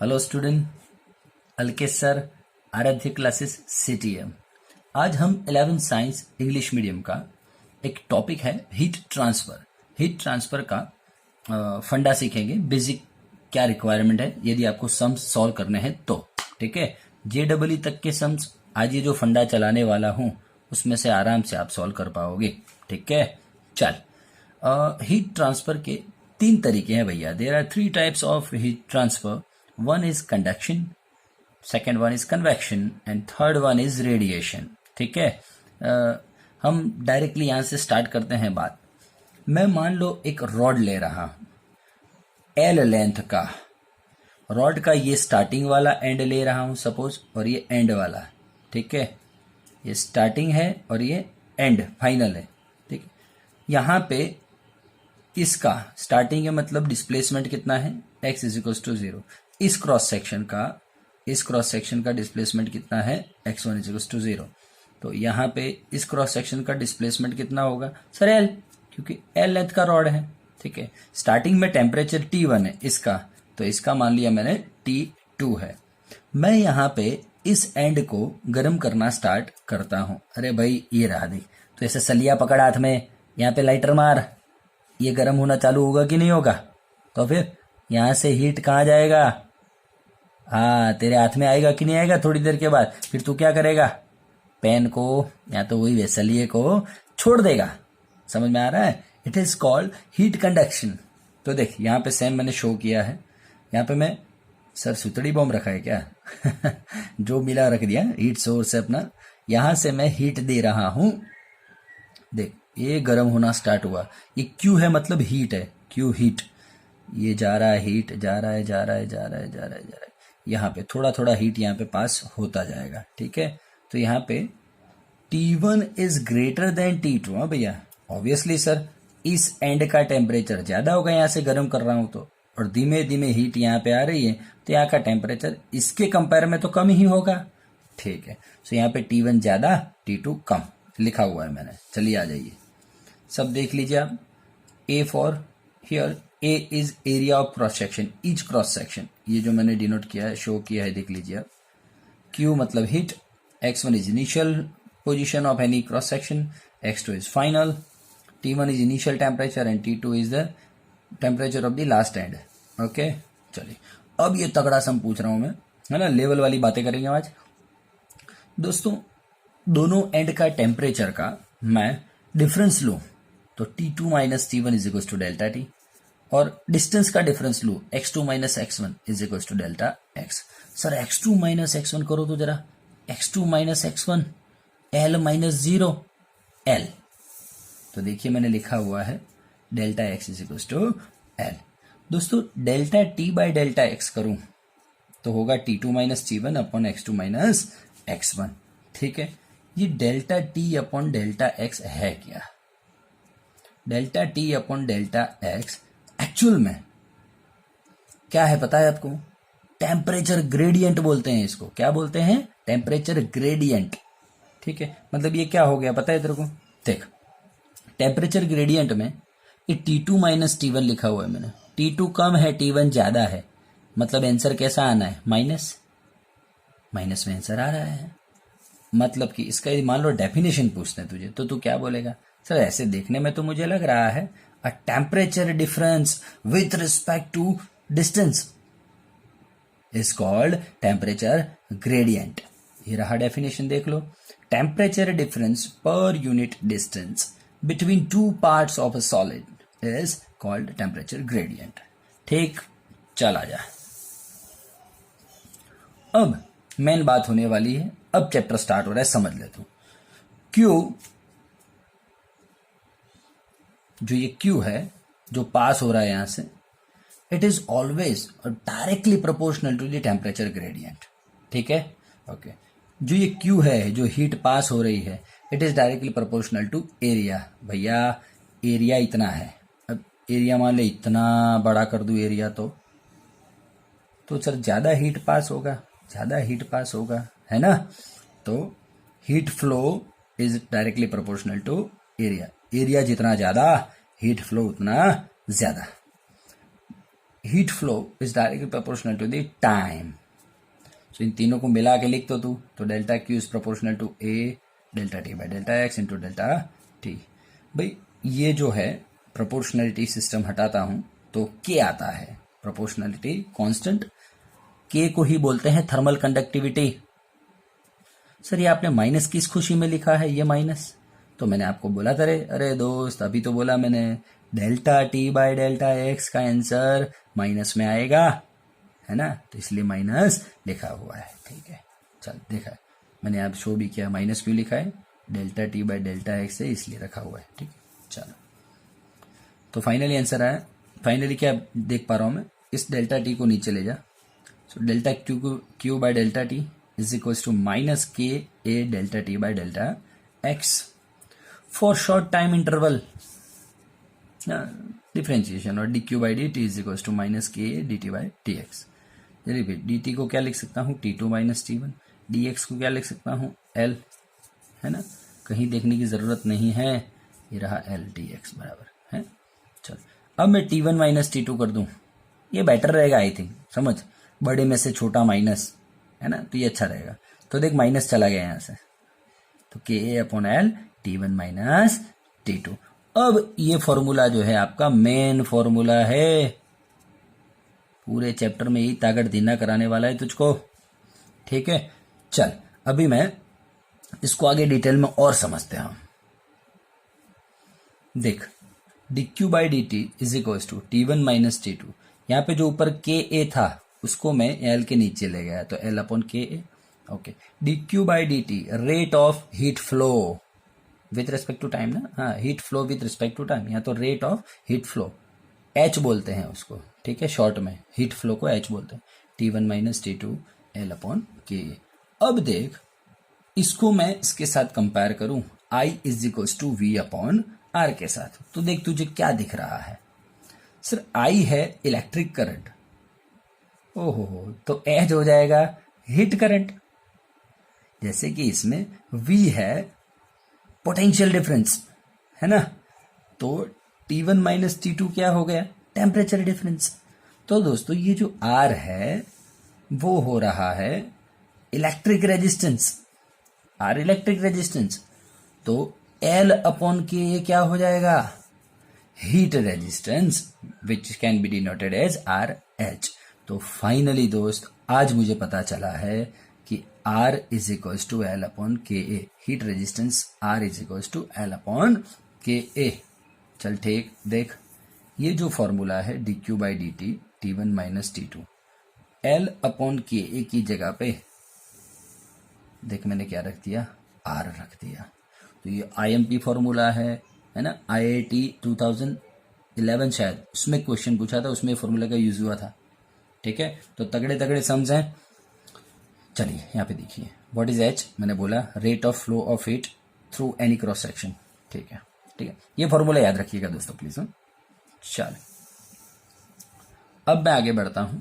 Hello student, Alkesh sir, Aaradhya classes CTM. आज हम 11th science English medium का एक टॉपिक है हीट ट्रांसफर। हीट ट्रांसफर का फंडा सीखेंगे, बेसिक क्या रिक्वायरमेंट है यदि आपको सम्स सॉल्व करने हैं तो। ठीक है, जेडब्ल्यू तक के सम्स आज ये जो फंडा चलाने वाला हूँ उसमें से आराम से आप सॉल्व कर पाओगे। ठीक है, चल। हीट ट्रांसफर के 3 तरीके हैं भैया। There are 3 types of heat transfer. One is conduction, second one is convection and third one is radiation. ठीक है, हम डायरेक्टली यहां से स्टार्ट करते हैं बात। मैं मान लो एक रॉड ले रहा हूं, एल लेंथ का रॉड का ये स्टार्टिंग वाला एंड ले रहा हूं सपोज, और ये एंड वाला। ठीक है, ये स्टार्टिंग है और ये एंड फाइनल है। ठीक है, यहां पे इसका स्टार्टिंग है मतलब डिस्प्लेसमेंट कितना है, x इज इक्वल टू 0। इस क्रॉस सेक्शन का डिस्प्लेसमेंट कितना है, x1 इज इक्वल टू 0। तो यहाँ पे इस क्रॉस सेक्शन का डिस्प्लेसमेंट कितना होगा सर, l, क्योंकि l लेंथ का रॉड है। ठीक है, स्टार्टिंग में टेम्परेचर T1 है इसका, तो इसका मान लिया मैंने T2 है। मैं यहाँ पे इस एंड को गर्म करना स्टार्ट करता हूं। अरे भाई ये रहा देख, तो ऐसे सलिया पकड़ हाथ में, यहाँ पे लाइटर मार, ये गर्म होना चालू होगा कि नहीं होगा? तो फिर यहां से हीट कहाँ जाएगा? हाँ, तेरे हाथ में आएगा कि नहीं आएगा थोड़ी देर के बाद। फिर तू क्या करेगा, पेन को या तो वही वेसलिए को छोड़ देगा। समझ में आ रहा है? It is called heat conduction. तो देख यहाँ पे सेम मैंने शो किया है। यहाँ पे मैं सर सुतड़ी बॉम्ब रखा है क्या? जो मिला रख दिया, हीट सोर्स है अपना। यहां से मैं हीट दे रहा हूं। देख ये गर्म होना स्टार्ट हुआ, ये क्यू है मतलब हीट है, क्यू हीट। ये जा रहा है, हीट जा रहा है, जा रहा है, जा रहा है, जा रहा है, जा रहा है। यहाँ पे थोड़ा थोड़ा हीट यहाँ पे पास होता जाएगा। ठीक है, तो यहाँ पे T1 is greater than T2। हाँ भैया, ऑब्वियसली सर इस एंड का टेम्परेचर ज्यादा होगा, यहाँ से गर्म कर रहा हूं तो, और धीमे धीमे हीट यहाँ पे आ रही है, तो यहाँ का टेम्परेचर इसके कंपेयर में तो कम ही होगा। ठीक है, तो यहाँ पे T1 ज्यादा, T2 कम लिखा हुआ है मैंने। चलिए आ जाइए, सब देख लीजिए आप। A for here, A is area of cross section, each cross section. ये जो मैंने डिनोट किया है, शो किया है, देख लीजिए आप। Q मतलब heat, X1 is initial position of any cross section, X2 is final, T1 is initial temperature and T2 is the temperature of the last and. Okay, चलिए अब ये तगड़ा सम पूछ रहा हूं मैं, है ना, लेवल वाली बातें करेंगे आज। दोस्तों दोनों एंड का टेम्परेचर का मैं डिफरेंस लूं तो T2 minus T1 is equal to delta T, और डिस्टेंस का डिफरेंस लूं X2 minus X1 is equal to delta X। Sir X2 minus X1 करो तो जरा, X2 minus X1, L minus 0 L। तो देखिए मैंने लिखा हुआ है delta X is equal to L। दोस्तों delta T by delta X करूं तो होगा T2 minus T1 upon X2 minus X1। ठीक है, ये delta T upon delta X है क्या? Delta T upon delta X actual में क्या है पता है आपको? टेम्परेचर ग्रेडियंट बोलते हैं इसको। क्या बोलते हैं? Temperature gradient. ठीक है, मतलब ये क्या हो गया पता है तेरे को? देख, टेम्परेचर ग्रेडियंट में ये T2 माइनस T1 लिखा हुआ है मैंने। T2 कम है, T1 ज्यादा है, मतलब आंसर कैसा आना है? माइनस। माइनस में आंसर आ रहा है, मतलब कि इसका मान लो डेफिनेशन पूछते हैं तुझे तो तू क्या बोलेगा? सर ऐसे देखने में तो मुझे लग रहा है a temperature difference with respect to distance is called temperature gradient. ये रहा डेफिनेशन, देख लो। Temperature difference per unit distance between two parts of a solid is called temperature gradient. ठीक, चल आ जा। अब मेन बात होने वाली है, अब चैप्टर स्टार्ट हो रहा है, समझ लेता हूं। Q, जो ये Q है जो पास हो रहा है यहां से, it is always directly proportional to the temperature gradient. ठीक है, ओके। जो ये Q है, जो हीट पास हो रही है, it is directly proportional to area. भैया एरिया इतना है, अब एरिया मान ले इतना बड़ा कर दूं एरिया तो सर ज्यादा हीट पास होगा, ज्यादा हीट पास होगा, है ना? तो heat flow is directly proportional to area. Area जितना ज्यादा, हीट फ्लो उतना ज्यादा। Heat flow is directly proportional to the time. So इन तीनों को मिला के लिख दो तू, तो delta Q is proportional to A delta T by delta X into delta T. भाई ये जो है प्रोपोर्शनलिटी सिस्टम हटाता हूं तो के आता है, प्रोपोर्शनलिटी कांस्टेंट, के को ही बोलते हैं थर्मल कंडक्टिविटी। सर ये आपने माइनस किस खुशी में लिखा है, ये माइनस तो मैंने आपको बोला था रे, अरे दोस्त अभी तो बोला मैंने delta T by delta x का आंसर माइनस में आएगा, है ना, तो इसलिए माइनस लिखा हुआ है। ठीक है, चल देखा है मैंने, आप शो भी किया माइनस क्यों लिखा है, delta T by delta x है इसलिए रखा हुआ है। ठीक है, चलो तो फाइनली आंसर आया। फाइनली क्या देख पा रहा हूं मैं, इस डेल्टा टी को नीचे ले जा, so delta Q by delta T is equal to minus K A delta T by delta X for short time interval differentiation, और D Q by D T is equal to minus K A D T by T X. चलिए फिर D T को क्या लिख सकता हूँ, T two minus T one, D X को क्या लिख सकता हूँ, एल, है ना, कहीं देखने की जरूरत नहीं है, ये रहा एल डी एक्स बराबर है। चल अब मैं T one minus T two कर दूं, ये बेटर रहेगा आई थिंक, समझ, बड़े में से छोटा माइनस, है ना, तो ये अच्छा रहेगा। तो देख माइनस चला गया यहां से, तो K A upon L T one minus T two. अब ये फॉर्मूला जो है आपका मेन फॉर्मूला है, पूरे चैप्टर में यही ताकत दीना कराने वाला है तुझको। ठीक है, चल अभी मैं इसको आगे डिटेल में और समझते हैं। देख D Q by D T is equal to T one minus T two, यहाँ पे जो ऊपर के ए था उसको मैं एल के नीचे ले गया, तो L upon K A. Okay, D Q by D T rate of heat flow with respect to time ना, हाँ heat flow with respect to time, यहाँ तो rate of heat flow H बोलते हैं उसको, ठीक है, शॉर्ट में हीट फ्लो को एच बोलते हैं, T one minus T two L upon K A. अब देख इसको मैं इसके साथ कंपेयर करूं, I is equal to V upon R के साथ, तो देख तुझे क्या दिख रहा है, सर आई है इलेक्ट्रिक करंट, ओहो तो एच हो जाएगा हीट करंट, जैसे कि इसमें वी है पोटेंशियल डिफरेंस, है ना, तो T one minus T two क्या हो गया, टेम्परेचर डिफरेंस। तो दोस्तों ये जो आर है वो हो रहा है electric resistance, R electric resistance, तो एल अपॉन के क्या हो जाएगा, heat resistance which can be denoted as R H. तो फाइनली दोस्त आज मुझे पता चला है कि R is equals to L upon K A, heat resistance R is equals to L upon K A. चल ठीक, देख ये जो फॉर्मूला है D Q by D T T one minus T two, L upon K ए की जगह पे देख मैंने क्या रख दिया, R रख दिया। तो ये IMP फॉर्मूला है ना, IIT 2011 शायद उसमें क्वेश्चन पूछा था, उसमें फॉर्मूला का यूज हुआ था। ठीक है, तो तगड़े तगड़े समझें। चलिए यहाँ पे देखिए, व्हाट इज एच, मैंने बोला rate of flow of heat through any cross section. ठीक है, ठीक है, ये फॉर्मूला याद रखिएगा दोस्तों प्लीज। चल अब मैं आगे बढ़ता हूं,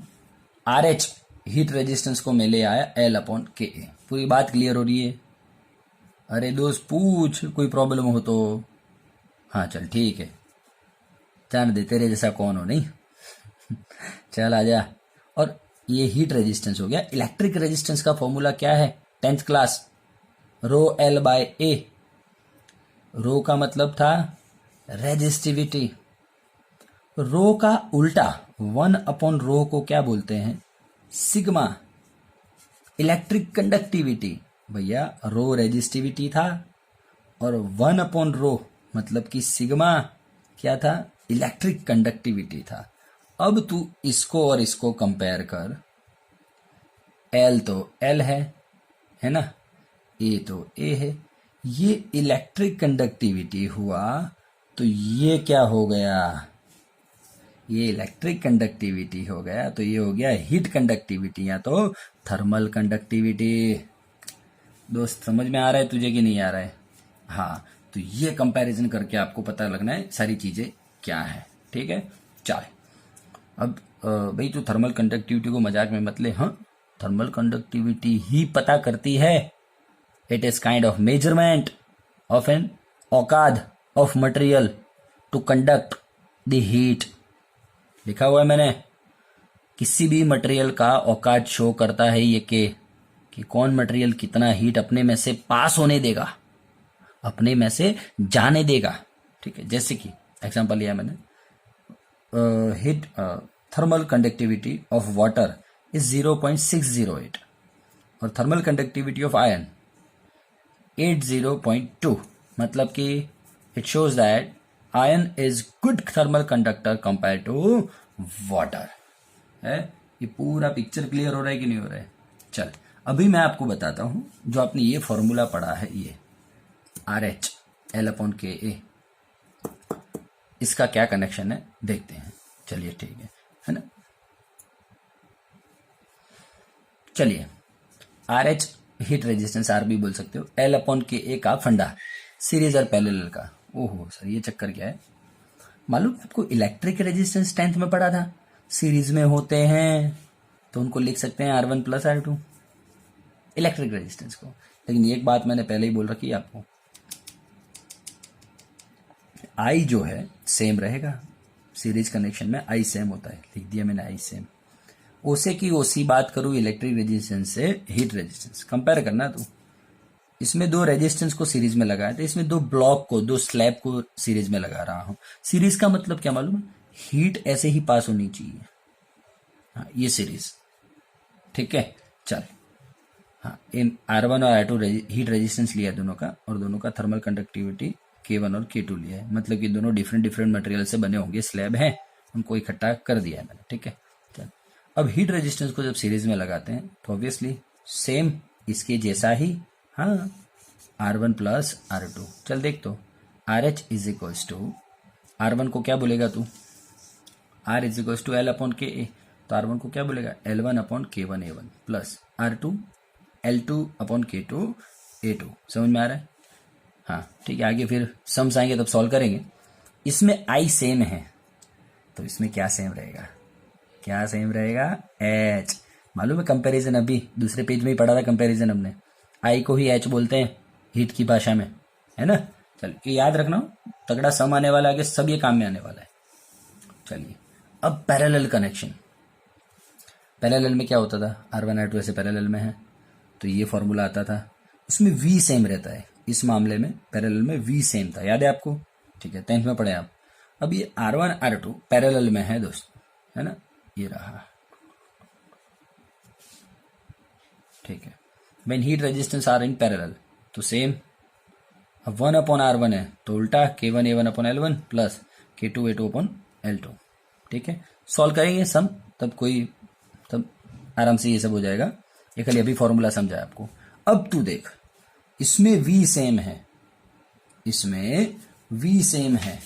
आर एच हीट रेजिस्टेंस को मैं ले आया एल अपॉन के ए, पूरी बात क्लियर हो रही है। अरे दोस्त पूछ कोई प्रॉब्लम हो तो, हाँ चल ठीक है, जान दे तेरे जैसा कौन हो नहीं चल आजा। और ये हीट रेजिस्टेंस हो गया, इलेक्ट्रिक रेजिस्टेंस का फॉर्मूला क्या है, 10th class, rho L by A, rho का मतलब था रेजिस्टिविटी, रो का उल्टा 1 अपॉन रो को क्या बोलते हैं, सिग्मा। इलेक्ट्रिक कंडक्टिविटी भैया रो रेजिस्टिविटी था और 1 अपॉन रो मतलब कि सिग्मा क्या था, इलेक्ट्रिक कंडक्टिविटी था। अब तू इसको और इसको कंपेयर कर, एल तो एल है ना, ए तो ए है, ये इलेक्ट्रिक कंडक्टिविटी हुआ तो ये क्या हो गया, ये इलेक्ट्रिक कंडक्टिविटी हो गया तो ये हो गया हीट कंडक्टिविटी या तो थर्मल कंडक्टिविटी। दोस्त समझ में आ रहा है तुझे कि नहीं आ रहा है, हाँ, तो ये कंपैरिजन करके आपको पता लगना है सारी चीजें क्या है। ठीक है, चल अब भाई तू थर्मल कंडक्टिविटी को मजाक में मत ले, हाँ थर्मल कंडक्टिविटी ही पता करती है, it is kind of measurement of an औकाद of material to conduct the heat, लिखा हुआ है मैंने, किसी भी मटेरियल का औकात शो करता है ये कि कौन मटेरियल कितना हीट अपने में से पास होने देगा, अपने में से जाने देगा। ठीक है, जैसे कि एग्जांपल लिया मैंने, heat thermal conductivity of water is 0.608 और थर्मल कंडक्टिविटी ऑफ आयरन 80.2, मतलब कि it shows that iron is good thermal conductor compare to water. है, ये पूरा पिक्चर क्लियर हो रहा है कि नहीं हो रहा है? चल अभी मैं आपको बताता हूं, जो आपने ये फॉर्मूला पढ़ा है, ये RH L/Ka, इसका क्या कनेक्शन है देखते हैं। चलिए ठीक है ना। चलिए, RH हीट रेजिस्टेंस, R भी बोल सकते हो, L/Ka का फंडा, सीरीज और पैरेलल का। ओहो सर, ये चक्कर क्या है? मालूम आपको इलेक्ट्रिक रेजिस्टेंस 10th में पढ़ा था, सीरीज में होते हैं तो उनको लिख सकते हैं R1 + R2, इलेक्ट्रिक रेजिस्टेंस को। लेकिन एक बात मैंने पहले ही बोल रखी है आपको, I जो है सेम रहेगा, सीरीज कनेक्शन में I सेम होता है, लिख दिया मैंने I सेम। ओसे की ओसी बात करूं इलेक्ट्रिक रेजिस्टेंस से हीट रेजिस्टेंस, कंपेयर करना तो इसमें दो रेजिस्टेंस को सीरीज में लगाया था, इसमें दो ब्लॉक को, दो स्लैब को सीरीज में लगा रहा हूं। सीरीज का मतलब क्या मालूम है? हीट ऐसे ही पास होनी चाहिए। हाँ, ये सीरीज, ठीक है। चल हाँ, इन R1 और R2 हीट रेजिस्टेंस लिया दोनों का, और दोनों का थर्मल कंडक्टिविटी K1 और K2 लिया है, मतलब कि दोनों डिफरेंट डिफरेंट मटेरियल से बने होंगे, स्लैब हैं, उनको इकट्ठा कर दिया है मैंने। ठीक है, चल अब हीट रेजिस्टेंस को जब सीरीज में लगाते हैं तो ऑब्वियसली सेम इसके जैसा ही, हाँ, R1 + R2। चल देख तो, RH = R1 को क्या बोलेगा तू? R = L/Ka, तो R1 को क्या बोलेगा? L1/K1A1 plus R2 L2/K2A2। समझ में आ रहा है? हाँ ठीक है, आगे फिर सम्स आएंगे तब सॉल्व करेंगे। इसमें I सेम है तो इसमें क्या सेम रहेगा? क्या सेम रहेगा? H। मालूम है कंपैरिजन अभी दूसरे पेज में ही पढ़ा था, कंपैरिजन हमने, I को ही H बोलते हैं हीट की भाषा में, है ना। चल ये याद रखना, तगड़ा सम आने वाला है, आगे सब ये काम में आने वाला है। चलिए अब पैरेलल कनेक्शन। पैरेलल में क्या होता था? R1 R2 ऐसे पैरेलल में है तो ये फॉर्मूला आता था, इसमें V सेम रहता है। इस मामले में पैरेलल में V सेम था, याद है आपको? ठीक है, 10th में पढ़े आप। अब ये R1 R2 पैरेलल में है दोस्त, है ना, ये रहा। ठीक है, when heat resistance are in parallel तो सेम। अब 1/R1 है तो उल्टा K1A1/L1 प्लस K2A2/L2। ठीक है, सॉल्व करेंगे सम, तब आराम से ये सब हो जाएगा। ये खाली अभी फॉर्मूला समझा आपको। अब तू देख, इसमें V सेम है, इसमें V सेम है,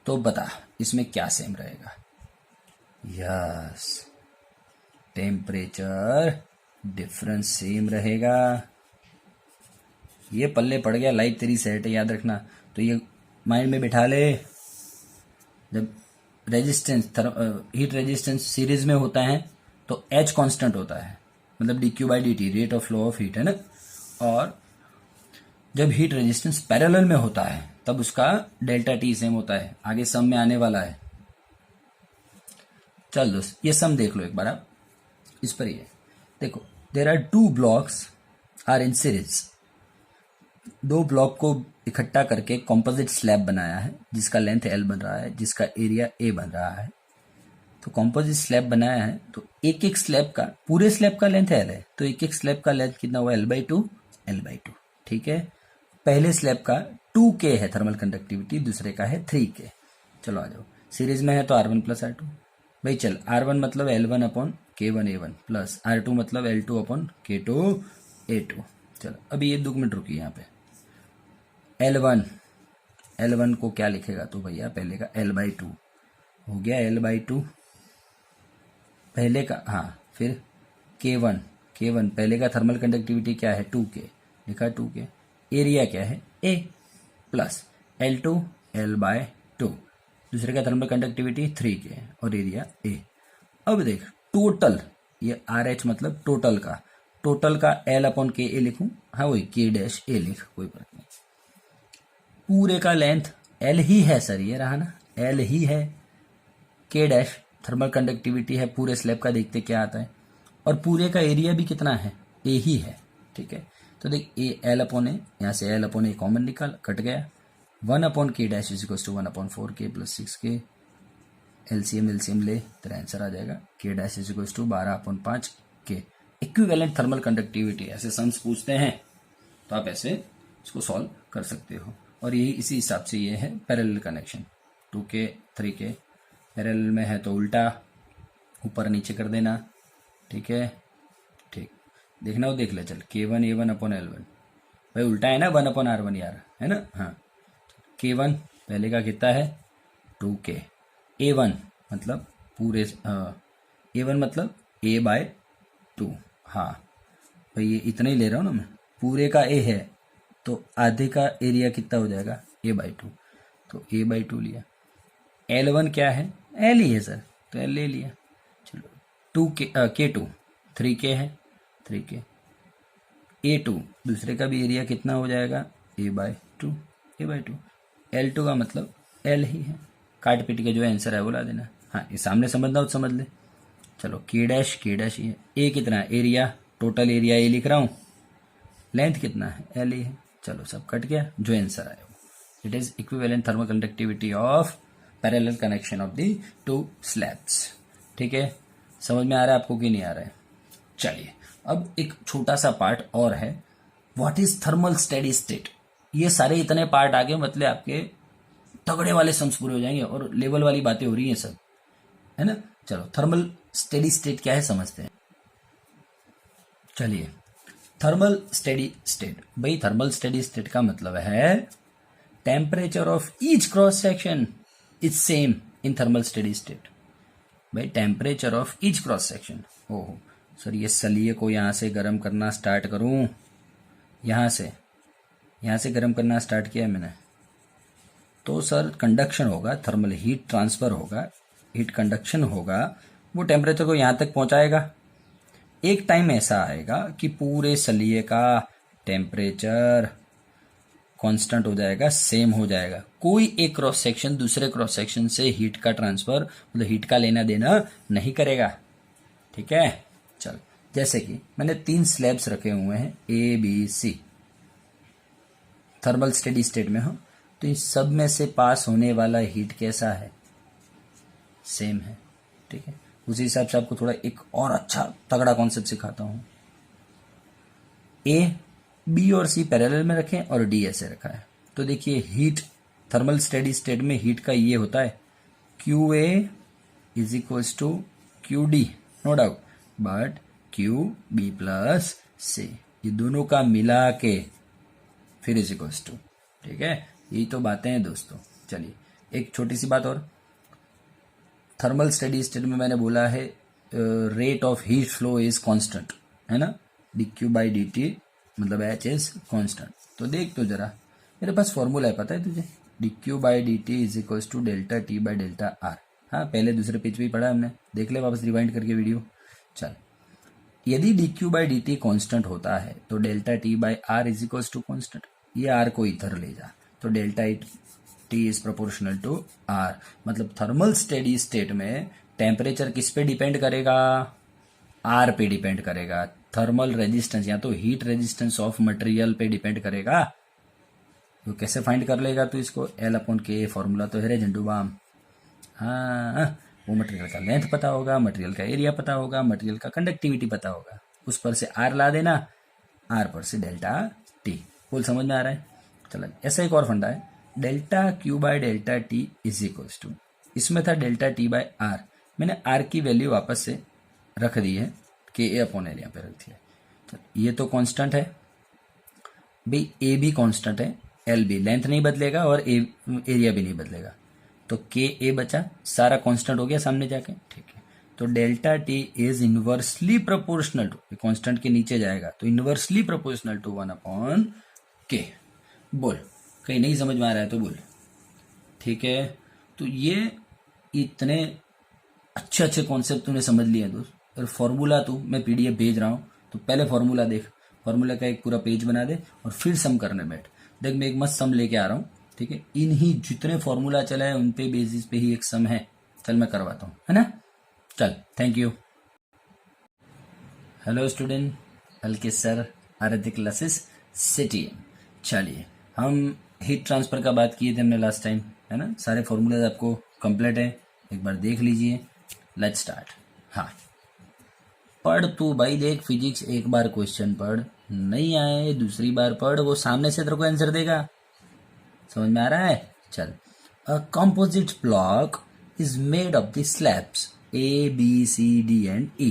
तो बता इसमें क्या सेम रहेगा? यस, टेम्परेचर डिफरेंस सेम रहेगा। ये पल्ले पड़ गया, लाइट तेरी सेट है, याद रखना। तो ये माइंड में बिठा ले, जब रेजिस्टेंस हीट रेजिस्टेंस सीरीज में होता है तो H कांस्टेंट होता है, मतलब dQ/dt, rate of flow of heat, है ना। और जब हीट रेजिस्टेंस पैरेलल में होता है तब उसका ΔT सेम होता है, आगे सम में आने वाला है। चल दोस्त ये सम देख लो एक बार आप, इस पर ये देखो, there are 2 blocks are in series. दो ब्लॉक को इकट्ठा करके कॉम्पोजिट स्लैब बनाया है, जिसका लेंथ L बन रहा है, जिसका एरिया A बन रहा है। तो कॉम्पोजिट स्लैब बनाया है तो एक एक स्लैब का, पूरे स्लैब का लेंथ L है, तो एक एक स्लैब का लेंथ कितना हुआ? L/2 L/2। ठीक है, पहले स्लैब का 2K है थर्मल कंडक्टिविटी, दूसरे का है 3K। चलो आ जाओ, सीरीज में है तो R1 + R2। भाई चल, R1 मतलब L1/K1A1 प्लस R2 मतलब L2/K2A2। चलो अभी ये 2 मिनट रुकिए यहाँ पे। L1 को क्या लिखेगा तो भैया? पहले का L/2 हो गया, L/2 पहले का, हाँ। फिर K1 पहले का थर्मल कंडक्टिविटी क्या है? 2K, लिखा 2K। एरिया क्या है? A प्लस L2 L/2, दूसरे का थर्मल कंडक्टिविटी 3K और एरिया A। अब देख टोटल, ये RH मतलब टोटल का L/Ka लिखूं? हाँ वही K-A लिख, कोई फर्क नहीं। पूरे का लेंथ L ही है सर, ये रहा ना, L ही है। K' थर्मल कंडक्टिविटी है पूरे स्लैब का, देखते क्या आता है, और पूरे का एरिया भी कितना है, ए ही है, ठीक है। तो देख ए एल अपॉन ए, यहाँ से एल अपॉन ए कॉमन निकाल, कट गया, 1/k dash is equal to 1/4k plus 6k, LCM ले तेरा आंसर आ जाएगा, k dash is equal to 12/5k। Equivalent thermal conductivity, ऐसे सम्स पूछते हैं तो आप ऐसे इसको सॉल्व कर सकते हो। और यही इसी हिसाब से ये है parallel connection, 2k 3k parallel में है तो उल्टा ऊपर नीचे कर देना, ठीक है। ठीक, देखना हो देख ले, चल k1 a1 अपॉन l1, भाई उल्टा है ना 1/r1 यार, है ना। हाँ, k1 पहले का कितना है 2k, a1 मतलब पूरे a1 मतलब a/2, हाँ भाई ये इतना ही ले रहा हूँ ना मैं, पूरे का a है तो आधे का एरिया कितना हो जाएगा a/2, तो a/2 लिया। l1 क्या है, l ही है सर, तो l ले लिया। चलो k2 3k है, 3k, a2 दूसरे का भी एरिया कितना हो जाएगा a/2, l2 का मतलब l ही है, काट पीट के जो आंसर है वो ला देना। हाँ, ये सामने समझना हो तो समझ ले। चलो k डैश ये है, a कितना है, एरिया, टोटल एरिया a लिख रहा हूँ, लेंथ कितना है l ही है। चलो सब कट गया, जो आंसर आया वो, it is equivalent thermal conductivity of parallel connection of the two slabs. ठीक है, समझ में आ रहा है आपको कि नहीं आ रहा है। चलिए अब एक छोटा सा पार्ट और है, what is thermal steady state. ये सारे इतने पार्ट आगे मतलब आपके तगड़े वाले सम्स पूरे हो जाएंगे और लेवल वाली बातें हो रही हैं सब, है ना। चलो थर्मल स्टेडी स्टेट क्या है समझते हैं। चलिए थर्मल स्टेडी स्टेट, भाई थर्मल स्टेडी स्टेट का मतलब है temperature of each cross section is same in thermal steady state. भाई temperature of each cross section, ओहो सर ये सलिए को यहाँ से गर्म करना स्टार्ट करूँ, यहाँ से गर्म करना स्टार्ट किया मैंने, तो सर कंडक्शन होगा, थर्मल हीट ट्रांसफर होगा, हीट कंडक्शन होगा, वो टेम्परेचर को यहाँ तक पहुँचाएगा। एक टाइम ऐसा आएगा कि पूरे सलिए का टेम्परेचर कांस्टेंट हो जाएगा, सेम हो जाएगा, कोई एक क्रॉस सेक्शन दूसरे क्रॉस सेक्शन से हीट का ट्रांसफर मतलब हीट का लेना देना नहीं करेगा। ठीक है, चल जैसे कि मैंने 3 स्लैब्स रखे हुए हैं A B C, thermal steady state में हो, तो इन सब में से पास होने वाला हीट कैसा है, सेम है। ठीक है, उसी हिसाब से आपको थोड़ा एक और अच्छा तगड़ा कॉन्सेप्ट सिखाता हूं। A B और C पैरेलल में रखें और D ऐसे रखा है, तो देखिए हीट थर्मल स्टेडी स्टेट में हीट का ये होता है QA is equals to QD, no doubt, but QB plus C, ये दोनों का मिला के फिर इज इक्वल्स टू। ठीक है, यही तो बातें हैं दोस्तों। चलिए एक छोटी सी बात और, थर्मल स्टेडी स्टेट में मैंने बोला है rate of heat flow is constant, है ना, dq/dt मतलब h इज कांस्टेंट। तो देख तो जरा, मेरे पास फॉर्मूला है, पता है तुझे, dq/dt is equals to delta t/डेल्टा r। हाँ पहले दूसरे पेज पे ही पढ़ा हमने, देख ले वापस रिवाइंड करके वीडियो। चल यदि dq/dt कांस्टेंट होता है तो delta t/r is equals to constant, ये r को इधर ले जा, तो delta T is proportional to R। मतलब थर्मल स्टेडी स्टेट में टेम्परेचर किस पे डिपेंड करेगा, R पे डिपेंड करेगा। थर्मल रेजिस्टेंस या तो हीट रेजिस्टेंस ऑफ मटेरियल पे डिपेंड करेगा। तो कैसे फाइंड कर लेगा तो इसको, L/K फॉर्मूला तो है रे झंडू बाम। हाँ, वो मटेरियल का लेंथ पता होगा, मटेरियल का एरिया पता होगा, मटेरियल का कंडक्टिविटी पता होगा, उस पर से R ला देना, R पर से डेल्टा T। बोल समझ में आ रहा है। चलो ऐसा एक और फंडा है, डेल्टा Q/डेल्टा T इज इक्वल्स टू, इसमें था डेल्टा T/R, मैंने R की वैल्यू वापस से रख दी है, KA/L यहाँ पे रख दिया। तो ये तो कांस्टेंट है भाई, A भी कांस्टेंट है, L भी, लेंथ नहीं बदलेगा और एरिया भी नहीं बदलेगा, तो KA बचा, सारा कांस्टेंट हो गया सामने जाके। ठीक है, तो delta T is inversely proportional to, constant के नीचे जाएगा तो इनवर्सली प्रोपोर्शनल टू 1/K। बोल कहीं नहीं समझ में आ रहा है तो बोल। ठीक है, तो ये इतने अच्छे अच्छे कॉन्सेप्ट तूने समझ लिए दोस्त। और फॉर्मूला तू, मैं PDF भेज रहा हूँ तो पहले फॉर्मूला देख, फॉर्मूला का एक पूरा पेज बना दे और फिर सम करने बैठ। देख मैं एक मस्त सम लेके आ रहा हूँ, ठीक है, इन्हीं जितने फॉर्मूला चला है उन पे बेसिस पे ही एक सम है, चल मैं करवाता हूँ, है ना। चल, thank you. Hello student, LK sir, Aaradhya classes CTM. चलिए, हम हीट ट्रांसफर का बात किए थे हमने लास्ट टाइम, है ना। सारे फॉर्मूलाज आपको कंप्लीट है, एक बार देख लीजिए। Let's start. हाँ, पढ़ तू भाई, देख फिजिक्स एक बार क्वेश्चन पढ़, नहीं आए दूसरी बार पढ़, वो सामने से तेरे को आंसर देगा। समझ में आ रहा है? चल, a composite block is made of the slabs A B C D and E.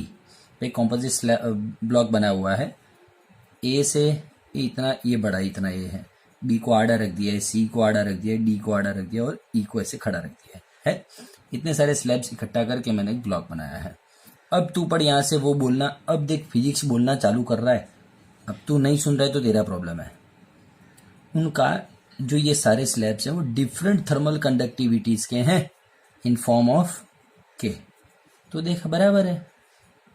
एक कंपोजिट ब्लॉक बना हुआ है, ए से इतना ये बड़ा, इतना ये है, बी को आड़ा रख दिया है, सी को आड़ा रख दिया है, डी को आड़ा रख दिया और ई को ऐसे खड़ा रख दिया है। इतने सारे स्लैब्स इकट्ठा करके मैंने एक ब्लॉक बनाया है। अब तू पढ़ यहाँ से वो बोलना। अब देख, फिजिक्स बोलना चालू कर रहा है, अब तू नहीं सुन रहा है तो तेरा प्रॉब्लम है। उनका जो ये सारे स्लैब्स हैं वो डिफरेंट थर्मल कंडक्टिविटीज के हैं इन फॉर्म ऑफ के। तो देख बराबर है,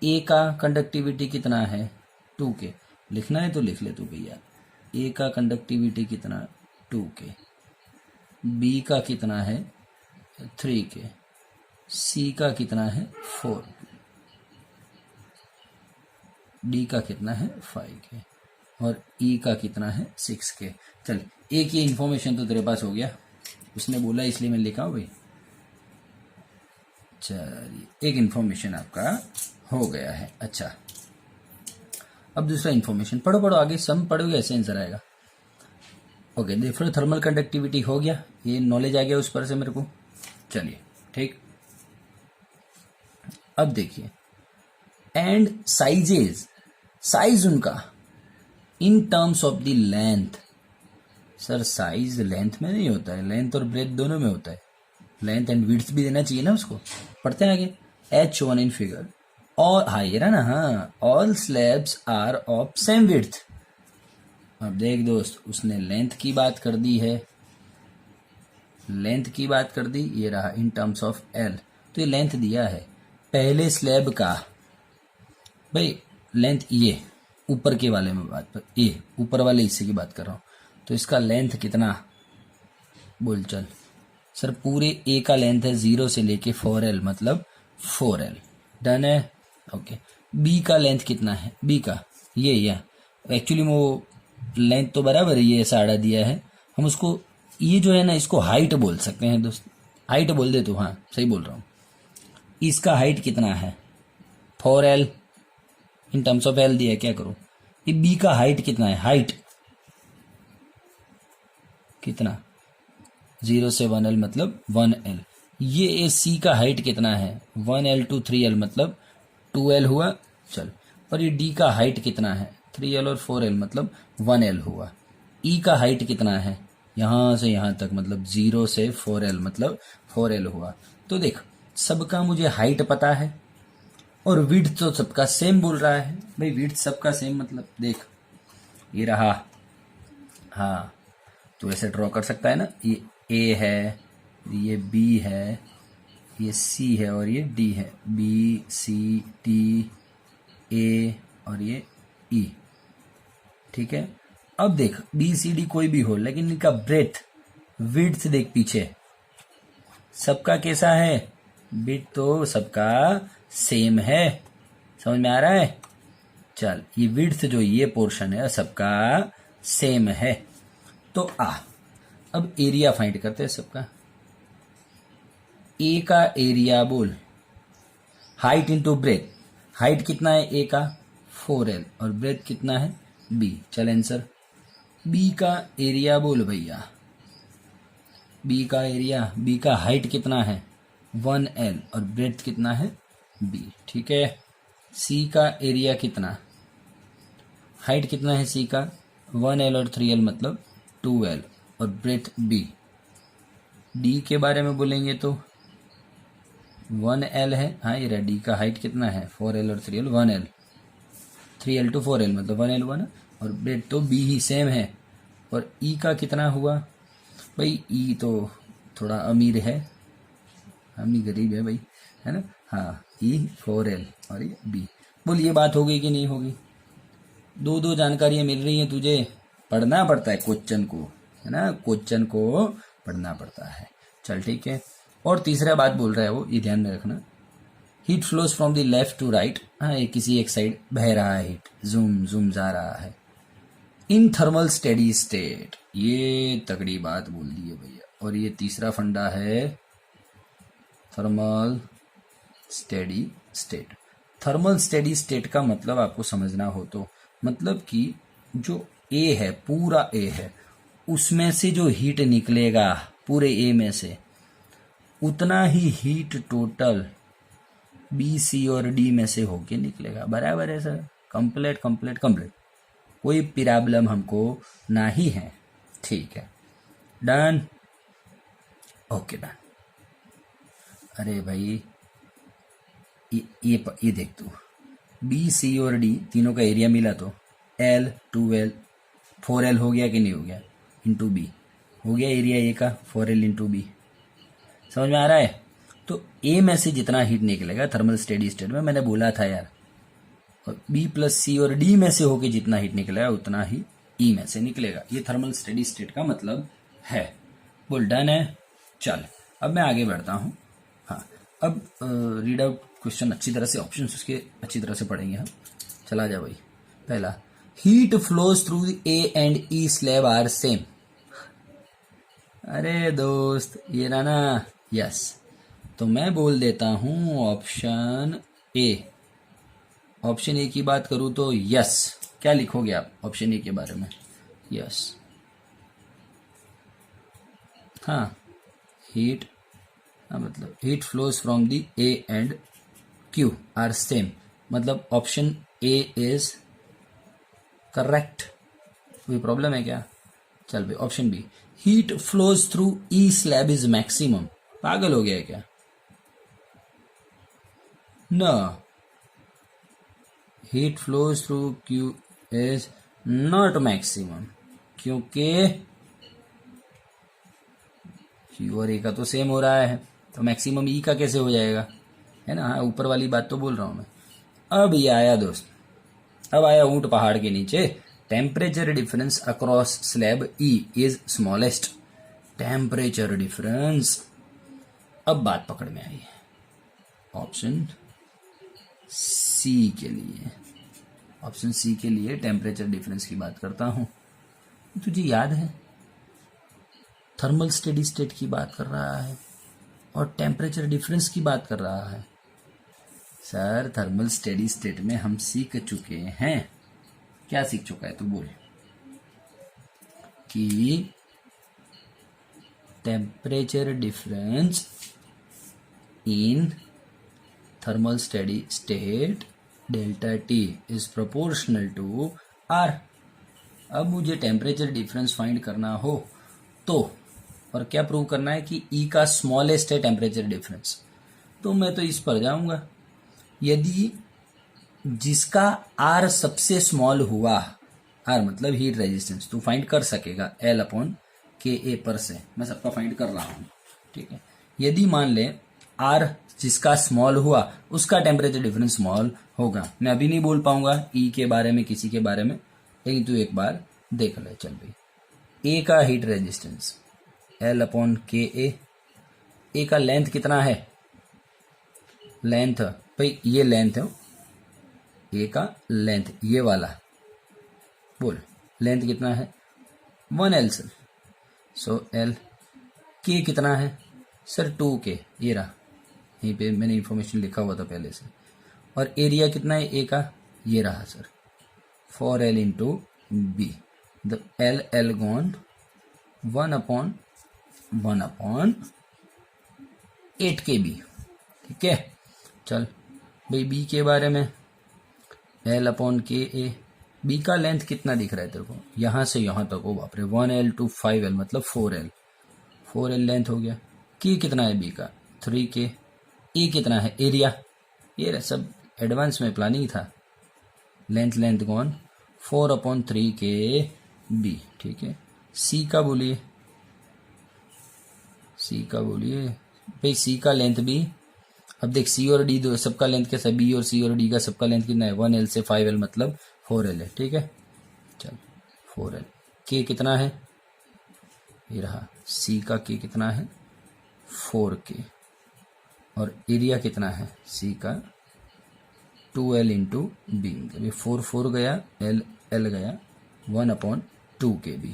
ए का कंडक्टिविटी कितना है 2K, लिखना है तो लिख ले तू भैया। ए का कंडक्टिविटी कितना 2K, बी का कितना है 3K, सी का कितना है 4K, डी का कितना है 5K और ई का कितना है 6K। चल, एक ये इन्फॉर्मेशन तो तेरे पास हो गया, उसने बोला इसलिए मैं लिखा हूँ भाई। चलिए, एक इन्फॉर्मेशन आपका हो गया है। अच्छा, अब दूसरा इन्फॉर्मेशन पढ़ो पढ़ो आगे, सम पढ़ोगे ऐसे आंसर आएगा। ओके, डिफरेंट थर्मल कंडक्टिविटी हो गया, ये नॉलेज आ गया उस पर से मेरे को। चलिए ठीक, अब देखिए, एंड साइजेज, साइज उनका in terms of the length. Sir size length में नहीं होता है, लेंथ और ब्रेथ दोनों में होता है। लेंथ एंड विड्थ भी देना चाहिए ना उसको। पढ़ते हैं आगे। H1 इन फिगर और हाँ ये रहा ना, हाँ, all slabs are of same width. अब देख दोस्त, उसने लेंथ की बात कर दी है, लेंथ की बात कर दी, ये रहा इन टर्म्स ऑफ L। तो ये लेंथ दिया है पहले स्लैब का भाई, लेंथ ये ऊपर के वाले में बात पर, ये ऊपर वाले हिस्से की बात कर रहा हूँ। तो इसका लेंथ कितना बोल चल। सर पूरे ए का लेंथ है 0 से लेके 4L, मतलब 4L। डन है? ओके। बी का लेंथ कितना है, बी का ये एक्चुअली वो लेंथ तो बराबर है, ये साड़ा दिया है, हम उसको ये जो है ना इसको हाइट बोल सकते हैं दोस्त। हाइट बोल दे तू, हाँ सही बोल रहा हूँ। इसका हाइट कितना है 4L, in terms of L दिया, क्या करूँ। ये बी का हाइट कितना है, हाइट कितना 0 से 1L मतलब 1L। ये सी का हाइट कितना है 1L to 3L मतलब 2L हुआ। चल, और ये डी का हाइट कितना है 3L और 4L मतलब 1L हुआ। ई का हाइट कितना है यहां से यहां तक मतलब 0 से 4L मतलब 4L हुआ। तो देख, सबका मुझे हाइट पता है और विड्थ तो सबका सेम बोल रहा है भाई। विड्थ सबका सेम मतलब देख, ये रहा, हाँ तो ऐसे ड्रॉ कर सकता है ना, ये ए है, ये बी है, ये सी है और ये डी है। बी सी डी ए और ये ई, ठीक है। अब देख, बी सी डी कोई भी हो, लेकिन इनका ब्रेथ विड्थ देख पीछे सबका कैसा है, विड्थ तो सबका सेम है। समझ में आ रहा है? चल, ये विड्थ जो ये पोर्शन है सबका सेम है। तो अब एरिया फाइंड करते हैं सबका। ए का एरिया बोल, हाइट इंटू ब्रेथ। हाइट कितना है ए का 4L और ब्रेथ कितना है बी। चल आंसर। बी का एरिया बोल भैया, बी का एरिया, बी का हाइट कितना है 1L और ब्रेथ कितना है बी, ठीक है। सी का एरिया कितना, हाइट कितना है सी का 1L और 3L मतलब 2L और ब्रेथ बी। डी के बारे में बोलेंगे तो 1L है, हाँ ये डी का हाइट कितना है 4L और 3L 1L, 3L to 4L मतलब 1L हुआ ना, और ब्रेथ तो बी ही सेम है। और ई का कितना हुआ भाई, ई तो थोड़ा अमीर है, हम ही गरीब है भाई, है ना। हाँ, ई 4L और ये बी। बोल ये बात हो गई कि नहीं होगी? दो जानकारियां मिल रही हैं तुझे, पढ़ना पड़ता है क्वेश्चन को, है ना, क्वेश्चन को पढ़ना पड़ता है। चल ठीक है। और तीसरा बात बोल रहा है वो, ये ध्यान में रखना, heat flows from the left to right, हाँ ये किसी एक साइड बह रहा है हीट, जूम जूम जा रहा है। इन थर्मल स्टेडी स्टेट, ये तगड़ी बात बोल दी है भैया। और ये तीसरा फंडा है thermal steady state. Thermal steady state का मतलब आपको समझना हो तो मतलब कि जो ए है, पूरा ए है, उसमें से जो हीट निकलेगा पूरे ए में से, उतना ही हीट टोटल बी सी और डी में से होके निकलेगा। बराबर है सर? कंप्लीट कंप्लीट कंप्लीट, कोई प्रॉब्लम हमको ना ही है। ठीक है, डन, ओके डन। अरे भाई ये देख तू, बी सी और डी तीनों का एरिया मिला तो एल 2L 4L हो गया कि नहीं हो गया, इंटू बी हो गया एरिया ए का 4L इंटू बी। समझ में आ रहा है? तो ए में से जितना हीट निकलेगा थर्मल स्टेडी स्टेट में, मैंने बोला था यार, और बी प्लस सी और डी में से होके जितना हीट निकलेगा उतना ही ई में से निकलेगा। ये थर्मल स्टेडी स्टेट का मतलब है। बोल डन है? चल अब मैं आगे बढ़ता हूँ। हाँ, अब रीड आउट क्वेश्चन अच्छी तरह से, ऑप्शन उसके अच्छी तरह से पढ़ेंगे हम। चला जा भाई। पहला, heat flows through A and E slab are same. अरे दोस्त ये ना यस, तो मैं बोल देता हूं ऑप्शन ए। ऑप्शन ए की बात करूं तो यस। क्या लिखोगे आप ऑप्शन ए के बारे में? यस। हाँ, हीट, हाँ मतलब heat flows from the A and Q are same, मतलब ऑप्शन ए इज करेक्ट। कोई प्रॉब्लम है क्या? चल भाई option B, heat flows through E slab is maximum. पागल हो गया है क्या? No, heat flows through Q is not maximum, क्योंकि Q और A का तो सेम हो रहा है, तो मैक्सिमम E का कैसे हो जाएगा? है ना? हाँ, ऊपर वाली बात तो बोल रहा हूं मैं। अब ये आया दोस्त, अब आया ऊंट पहाड़ के नीचे। Temperature difference across slab E is smallest. Temperature difference, अब बात पकड़ में आई है। ऑप्शन सी के लिए, ऑप्शन सी के लिए टेम्परेचर डिफरेंस की बात करता हूं। तुझे याद है थर्मल स्टेडी स्टेट की बात कर रहा है और टेम्परेचर डिफरेंस की बात कर रहा है। सर थर्मल स्टेडी स्टेट में हम सीख चुके हैं। क्या सीख चुका है तू बोल? कि temperature difference in thermal steady state delta T is proportional to R। अब मुझे टेम्परेचर डिफरेंस फाइंड करना हो तो, और क्या प्रूव करना है कि E का स्मॉलेस्ट है टेम्परेचर डिफरेंस, तो मैं तो इस पर जाऊंगा। यदि जिसका R सबसे स्मॉल हुआ, R मतलब हीट रेजिस्टेंस, तू फाइंड कर सकेगा L/KA पर से, मैं सबका फाइंड कर रहा हूं। ठीक है, यदि मान ले R जिसका स्मॉल हुआ उसका टेम्परेचर डिफरेंस स्मॉल होगा। मैं अभी नहीं बोल पाऊंगा ई के बारे में, किसी के बारे में, लेकिन तू एक बार देख ले। चल भाई, ए का हीट रेजिस्टेंस L/KA, ए का लेंथ कितना है? लेंथ भाई ये लेंथ है, ए का लेंथ ये वाला, बोल लेंथ कितना है? 1L sir. सो L। के कितना है सर? 2K, ये रहा, यहीं पे मैंने इंफॉर्मेशन लिखा हुआ था पहले से। और एरिया कितना है ए का? ये रहा sir, 4L into B. The L gone 1/8 KB। ठीक है, चल भाई बी के बारे में, L/KA। बी का लेंथ कितना दिख रहा है तेरे को? यहां से यहां तक, हो बाप रे, 1L to 5L मतलब 4L। 4L लेंथ हो गया। के कितना है बी का? 3K। ए कितना है? एरिया, ये सब एडवांस में प्लानिंग था। लेंथ कौन? 4/3KB। ठीक है, सी का बोलिए, सी का बोलिए भाई। सी का लेंथ भी, अब देख सी और डी दो सबका लेंथ कैसा? बी और सी और डी का सबका लेंथ कितना है? 1L से 5L मतलब 4L है। ठीक है, चल 4L। के कितना है? ये रहा, सी का के कितना है? 4K। और एरिया कितना है सी का 2L इंटू बी, मतलब ये 4 गया, L गया 1/2 KB।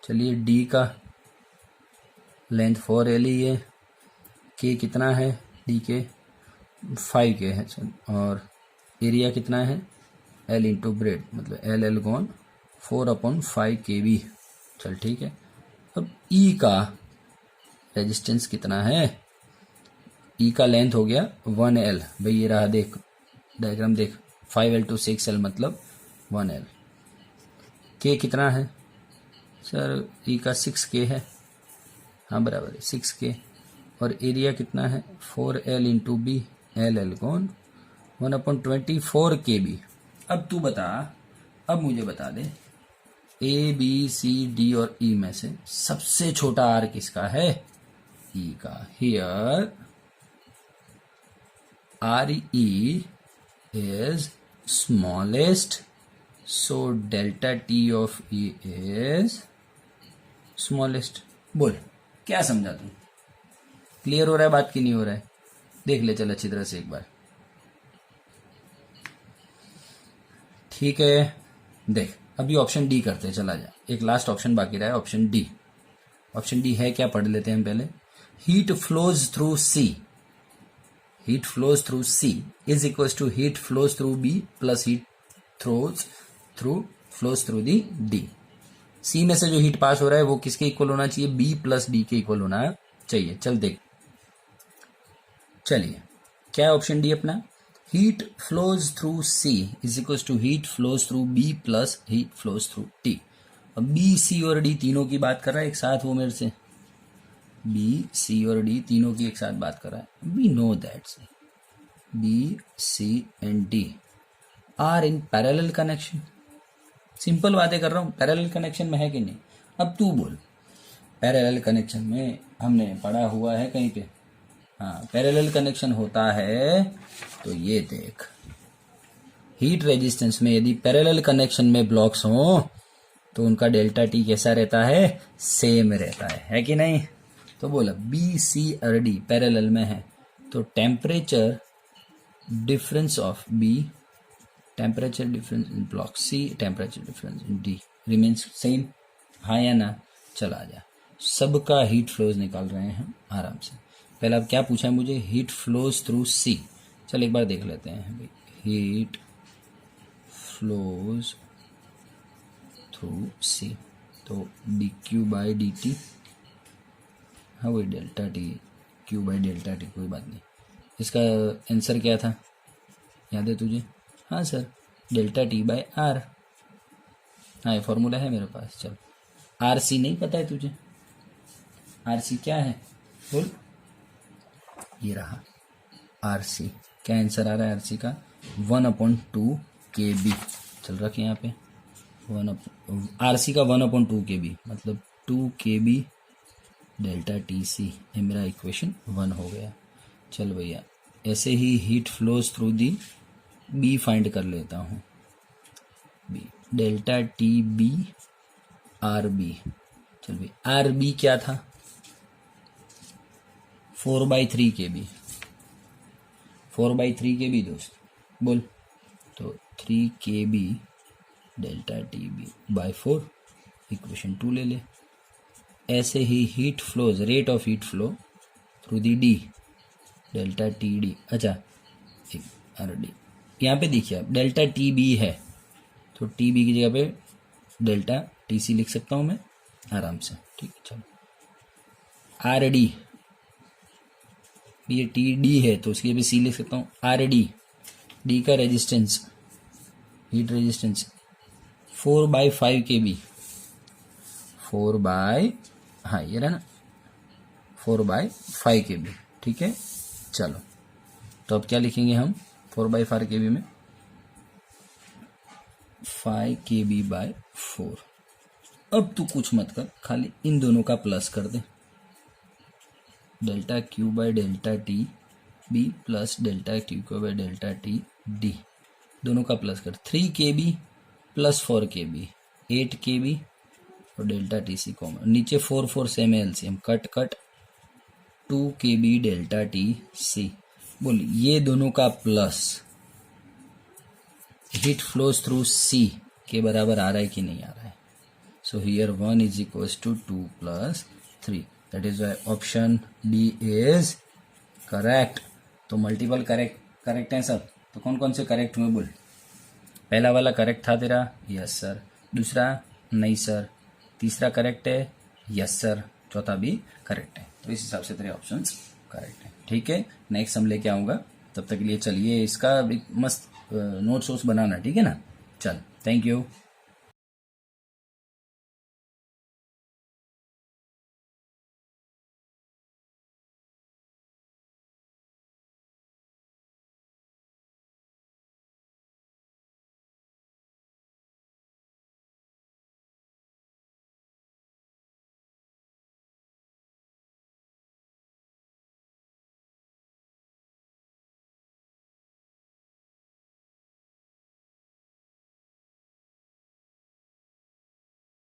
चलिए डी का लेंथ 4L ही है, के कितना है डी के 5K है, चल, और एरिया कितना है L इंटू ब्रेड, मतलब L गॉन 4/5 KB। चल ठीक है। अब ई का रेजिस्टेंस कितना है, ई का लेंथ हो गया 1L, भाई ये रहा, देख डायग्राम देख, 5L to 6L मतलब 1L। के कितना है सर, ई का 6K है, हाँ बराबर है 6K, और एरिया कितना है 4L इंटू बी, L कौन 1/24 KB। अब तू बता, अब मुझे बता दे A B C D और E में से सबसे छोटा R किसका है, E का। Here RE is smallest, so delta T of E is smallest। बोल क्या समझा तू, क्लियर हो रहा है बात की नहीं हो रहा है, देख ले चल अच्छी तरह से एक बार। ठीक है, देख अभी ऑप्शन डी करते हैं, चला जा, एक लास्ट ऑप्शन बाकी रहा है, ऑप्शन डी। ऑप्शन डी है क्या, पढ़ लेते हैं हम पहले। Heat flows through C, heat flows through C is equal to heat flows through B plus heat flows through the D. C में से जो हीट पास हो रहा है वो किसके इक्वल होना चाहिए, बी प्लस डी के इक्वल होना चाहिए। चल देख, चलिए क्या है ऑप्शन डी अपना, heat flows through C is equal to heat flows through B plus heat flows through T. अब बी सी और डी तीनों की बात कर रहा है एक साथ, वो मेरे से बी सी और डी तीनों की एक साथ बात कर रहा है। We know that B C and D are in parallel connection. Simple बातें कर रहा हूँ, पैरेलल कनेक्शन में है कि नहीं। अब तू बोल, पैरेलल कनेक्शन में हमने पढ़ा हुआ है कहीं पे, हाँ पैरेलल कनेक्शन होता है तो ये देख, हीट रेजिस्टेंस में यदि पैरेलल कनेक्शन में ब्लॉक्स हो तो उनका डेल्टा टी कैसा रहता है, सेम रहता है कि नहीं। तो बोला बी सी और डी पैरेलल में है तो temperature difference of B, temperature difference in block C, temperature difference in D remains same, हाँ या ना। चला जा, सबका हीट फ्लोज निकाल रहे हैं हम आराम से। पहले अब क्या पूछा है मुझे, हीट फ्लोज थ्रू सी। चल एक बार देख लेते हैं भाई, हीट फ्लोज थ्रू सी तो D Q by D T, हाँ वही delta T, Q by delta T, कोई बात नहीं। इसका आंसर क्या था याद है तुझे, हाँ sir delta T by R, हाँ ये फॉर्मूला है मेरे पास। चल आर सी नहीं पता है तुझे, आर सी क्या है बोल, ये रहा आर सी। क्या आंसर आ रहा है आर सी का, 1/2 KB। चल रखे यहाँ पे आर सी का 1/2 KB मतलब 2 KB डेल्टा टी सी, ये मेरा इक्वेशन 1 हो गया। चल भैया ऐसे ही heat flows through the B find कर लेता हूँ, B delta T B R B. चल भाई आर बी क्या था, 4/3 KB, 4/3 KB दोस्त बोल, तो 3 KB delta T B by 4, equation 2 ले ले। ऐसे ही heat flows, rate of heat flow through the D delta T D, अच्छा आर डी, यहाँ पे देखिए आप डेल्टा टी बी है तो टी बी की जगह पे डेल्टा टी सी लिख सकता हूँ मैं आराम से, ठीक है। चलो आर डी, ये टी डी है तो उसकी जगह सी लिख सकता हूँ आर डी, डी का रेजिस्टेंस, हीट रेजिस्टेंस 4/5 KB, 4 हाँ ये रहा ना 4/5 KB, ठीक है। चलो तो अब क्या लिखेंगे हम 4/5 KB में 5 KB/4। अब तू कुछ मत कर, खाली इन दोनों का प्लस कर दे, delta Q by delta T B plus delta Q Q by delta T D, दोनों का प्लस कर। 3 KB प्लस 4 KB 8 KB और डेल्टा टी सी कॉमन, नीचे 4 4 same LCM, cut cut 2 kb delta T C. बोल ये दोनों का plus heat flows through C के बराबर आ रहा है कि नहीं आ रहा है। So here 1 is equals to 2 + 3, that is why option D is correct. तो मल्टीपल करेक्ट है सब। तो कौन कौन से करेक्ट हुए बोल। पहला वाला करेक्ट था तेरा, यस सर। दूसरा नहीं सर। तीसरा करेक्ट है, यस सर। चौथा भी करेक्ट है। तो इस हिसाब से तेरे ऑप्शंस करेक्ट है। ठीक है, नेक्स्ट हम लेके आऊँगा। तब तक के लिए चलिए इसका एक मस्त नोट्स वोट्स बनाना, ठीक है ना। चल, थैंक यू।